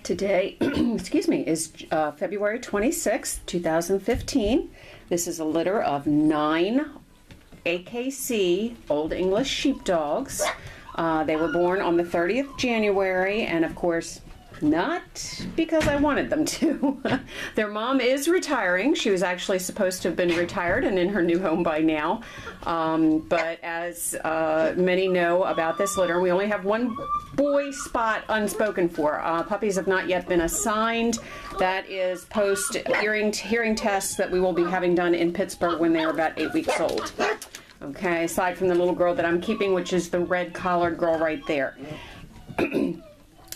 Today, excuse me, is February 26th, 2015. This is a litter of 9 AKC Old English Sheepdogs. They were born on the 30th January, and of course, not because I wanted them to. Their mom is retiring. She was actually supposed to have been retired and in her new home by now. But as many know about this litter, we only have one boy spot unspoken for. Puppies have not yet been assigned. That is post hearing tests that we will be having done in Pittsburgh when they are about 8 weeks old. Okay, aside from the little girl that I'm keeping, which is the red collared girl right there.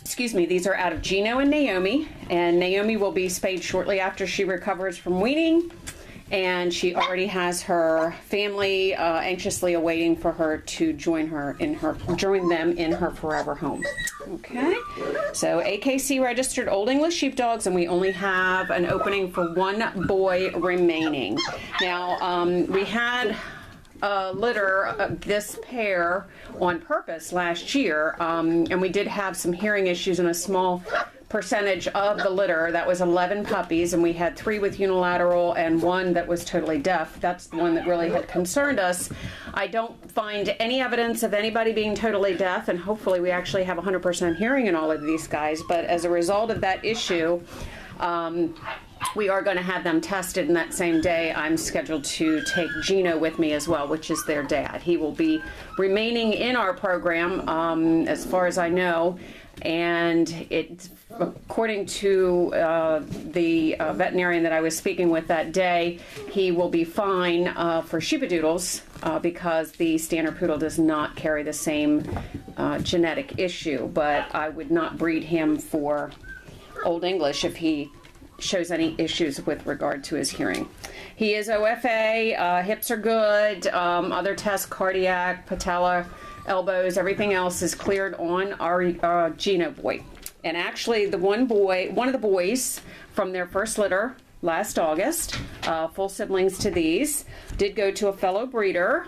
Excuse me, these are out of Gino and Naomi, and Naomi will be spayed shortly after she recovers from weaning, and she already has her family anxiously awaiting for her to join them in her forever home. Okay, so AKC registered Old English Sheepdogs, and we only have an opening for one boy remaining. Now, we had a litter of this pair on purpose last year, and we did have some hearing issues in a small percentage of the litter. That was 11 puppies, and we had 3 with unilateral and 1 that was totally deaf. That's the one that really had concerned us. I don't find any evidence of anybody being totally deaf, and hopefully we actually have 100% hearing in all of these guys, but as a result of that issue, we are going to have them tested, and that same day I'm scheduled to take Gino with me as well, which is their dad. He will be remaining in our program as far as I know, and it's according to the veterinarian that I was speaking with that day, he will be fine for Sheepadoodles because the standard poodle does not carry the same genetic issue, but I would not breed him for Old English if he shows any issues with regard to his hearing. He is OFA, hips are good, other tests, cardiac, patella, elbows, everything else is cleared on our Gino boy. And actually one of the boys from their first litter last August, full siblings to these, did go to a fellow breeder.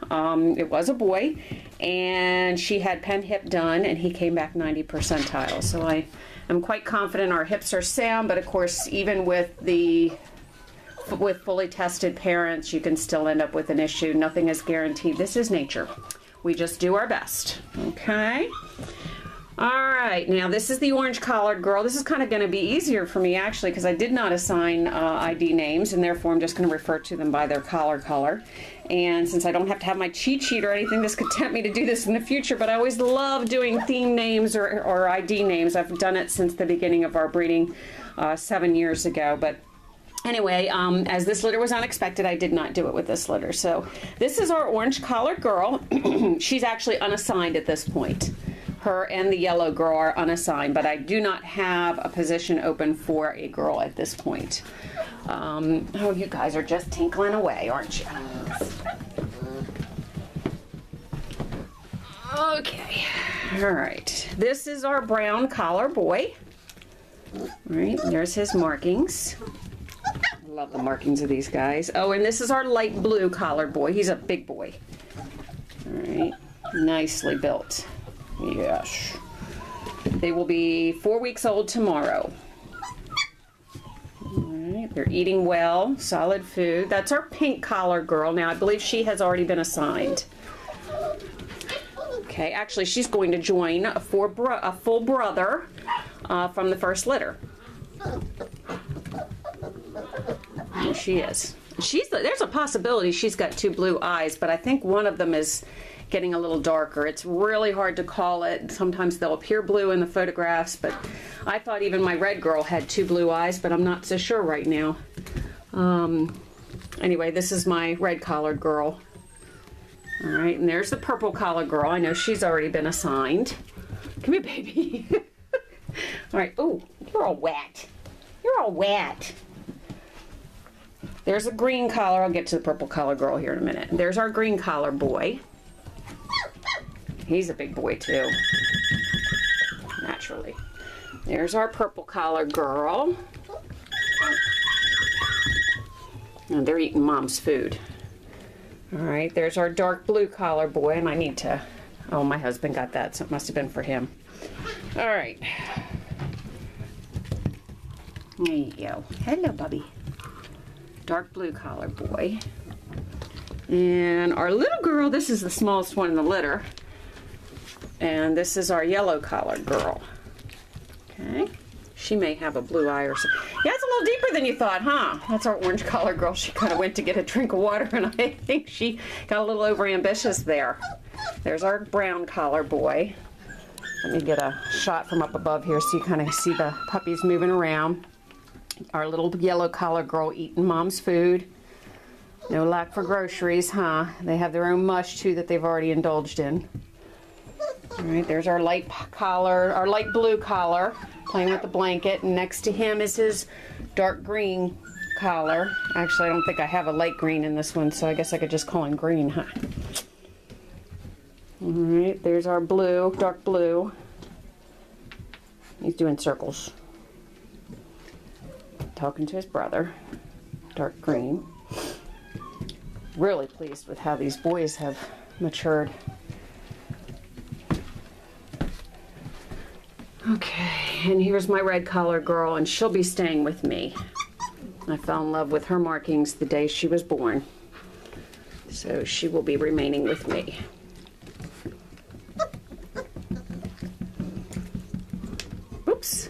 It was a boy, and she had pen hip done, and he came back 90 percentile. So I'm quite confident our hips are sound, but of course, even with fully tested parents, you can still end up with an issue. Nothing is guaranteed. This is nature. We just do our best. Okay. All right. Now this is the orange collared girl. This is kind of going to be easier for me actually because I did not assign ID names, and therefore I'm just going to refer to them by their collar color. And since I don't have to have my cheat sheet or anything, this could tempt me to do this in the future, but I always love doing theme names or ID names. I've done it since the beginning of our breeding 7 years ago. But anyway, as this litter was unexpected, I did not do it with this litter. So this is our orange collared girl. She's actually unassigned at this point. Her and the yellow girl are unassigned, but I do not have a position open for a girl at this point. Oh, you guys are just tinkling away, aren't you? Okay, all right. This is our brown collar boy. All right, there's his markings. Love the markings of these guys. Oh, and this is our light blue collared boy. He's a big boy. All right, nicely built. Yes. They will be 4 weeks old tomorrow. Alright, they're eating well, solid food. That's our pink collar girl. Now, I believe she has already been assigned. Okay, actually, she's going to join a full brother from the first litter. There she is. There's a possibility she's got 2 blue eyes, but I think one of them is getting a little darker. It's really hard to call it. Sometimes they'll appear blue in the photographs, but I thought even my red girl had 2 blue eyes, but I'm not so sure right now. Anyway, this is my red collared girl. All right, and there's the purple collared girl. I know she's already been assigned. Come here, baby. All right. Oh, you're all wet. You're all wet. There's a green collar. I'll get to the purple collar girl here in a minute. There's our green collar boy. He's a big boy too, naturally. There's our purple collar girl. And they're eating mom's food. All right, there's our dark blue collar boy, and I need to, oh, my husband got that, so it must have been for him. All right. There you go. Hello, Bubby. Dark blue collar boy. And our little girl, this is the smallest one in the litter. And this is our yellow collared girl. Okay. She may have a blue eye or something. Yeah, it's a little deeper than you thought, huh? That's our orange collared girl. She kind of went to get a drink of water, and I think she got a little overambitious there. There's our brown collar boy. Let me get a shot from up above here so you kind of see the puppies moving around. Our little yellow collar girl eating mom's food. No lack for groceries, huh? They have their own mush too that they've already indulged in. All right, there's our light collar, our light blue collar, playing with the blanket, and next to him is his dark green collar. Actually, I don't think I have a light green in this one, so I guess I could just call him green, huh? All right, there's our blue, dark blue. He's doing circles. Talking to his brother, dark green. Really pleased with how these boys have matured. Okay, and here's my red collar girl, and she'll be staying with me. I fell in love with her markings the day she was born, so she will be remaining with me. Oops.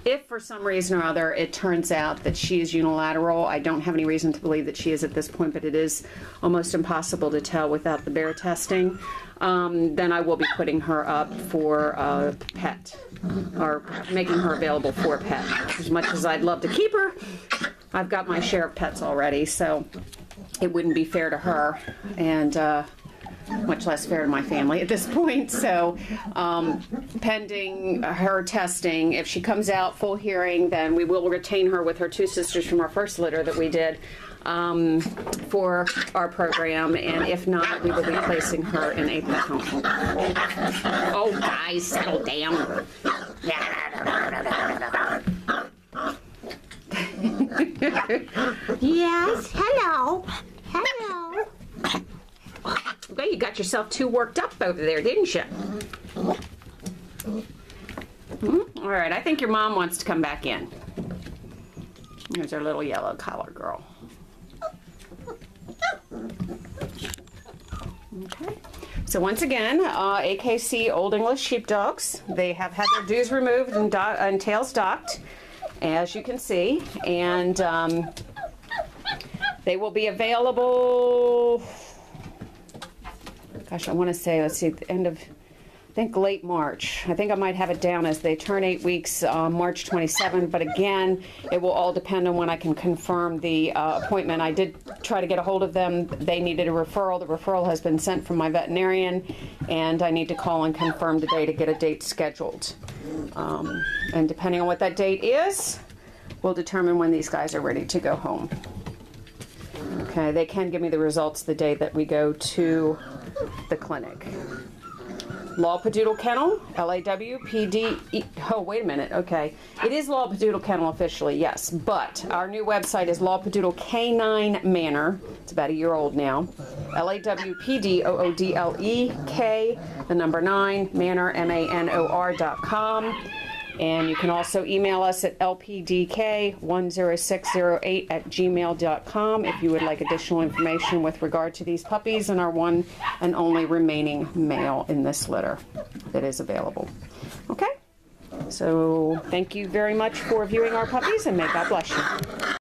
If for some reason or other it turns out that she is unilateral, I don't have any reason to believe that she is at this point, but it is almost impossible to tell without the bear testing, then I will be putting her up for a pet, or making her available for a pet. As much as I'd love to keep her, I've got my share of pets already, so it wouldn't be fair to her, and much less fair to my family at this point. So pending her testing, if she comes out full hearing, then we will retain her with her two sisters from our first litter that we did for our program, and if not, we will be placing her in a pet home. Oh guys, settle down. Yes, hello. Hello. Well, you got yourself too worked up over there, didn't you? All right, I think your mom wants to come back in. Here's our little yellow collar girl. Okay. So once again, AKC Old English Sheepdogs. They have had their dues removed and tails docked, as you can see, and they will be available. Gosh, I want to say, let's see, at the end of, I think late March. I think I might have it down as they turn 8 weeks, March 27, but again, it will all depend on when I can confirm the appointment. I did try to get a hold of them. They needed a referral. The referral has been sent from my veterinarian, and I need to call and confirm today to get a date scheduled. And depending on what that date is, we'll determine when these guys are ready to go home. Okay, they can give me the results the day that we go to the clinic. Lawpadoodle Kennel, LAWPD. Oh, wait a minute. Okay. It is Lawpadoodle Kennel officially, yes. But our new website is Lawpadoodle Canine Manor. It's about a year old now. LAWPDOODLEK, the number 9, Manor, MANOR.com. And you can also email us at lpdk10608@gmail.com if you would like additional information with regard to these puppies and our one and only remaining male in this litter that is available. Okay, so thank you very much for viewing our puppies, and may God bless you.